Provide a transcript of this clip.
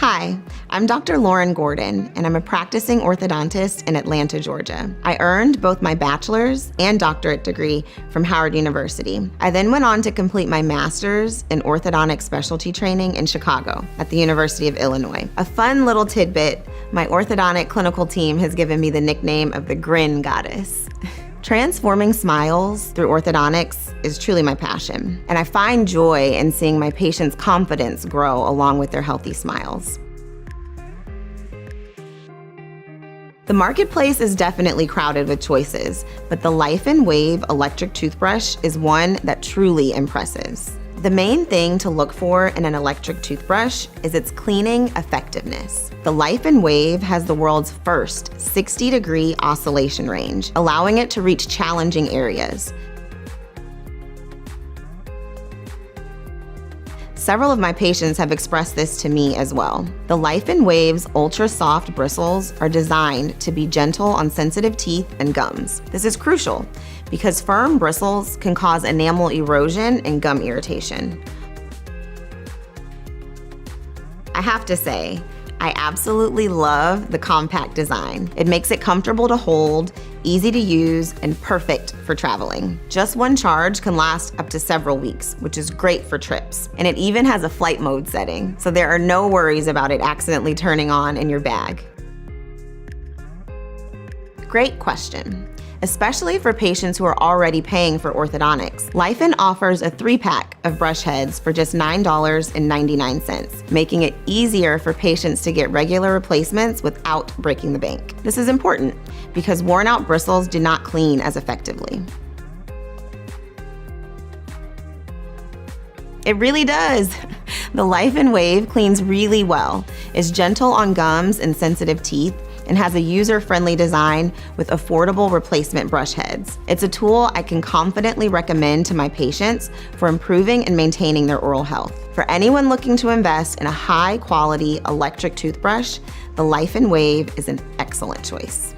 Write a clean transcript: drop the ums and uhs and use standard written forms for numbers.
Hi, I'm Dr. Lauren Gordan, and I'm a practicing orthodontist in Atlanta, Georgia. I earned both my bachelor's and doctorate degree from Howard University. I then went on to complete my master's in orthodontic specialty training in Chicago at the University of Illinois. A fun little tidbit, my orthodontic clinical team has given me the nickname of the Grin Goddess. Transforming smiles through orthodontics is truly my passion, and I find joy in seeing my patients' confidence grow along with their healthy smiles. The marketplace is definitely crowded with choices, but the Laifen Wave electric toothbrush is one that truly impresses. The main thing to look for in an electric toothbrush is its cleaning effectiveness. The Laifen Wave has the world's first 60-degree oscillation range, allowing it to reach challenging areas. Several of my patients have expressed this to me as well. The Laifen Wave's ultra-soft bristles are designed to be gentle on sensitive teeth and gums. This is crucial because firm bristles can cause enamel erosion and gum irritation. I have to say, I absolutely love the compact design. It makes it comfortable to hold, easy to use, and perfect for traveling. Just one charge can last up to several weeks, which is great for trips. And it even has a flight mode setting, so there are no worries about it accidentally turning on in your bag. Great question. Especially for patients who are already paying for orthodontics. Laifen offers a 3-pack of brush heads for just $9.99, making it easier for patients to get regular replacements without breaking the bank. This is important because worn-out bristles do not clean as effectively. It really does. The Laifen Wave cleans really well, is gentle on gums and sensitive teeth, and has a user-friendly design with affordable replacement brush heads. It's a tool I can confidently recommend to my patients for improving and maintaining their oral health. For anyone looking to invest in a high-quality electric toothbrush, the Laifen Wave is an excellent choice.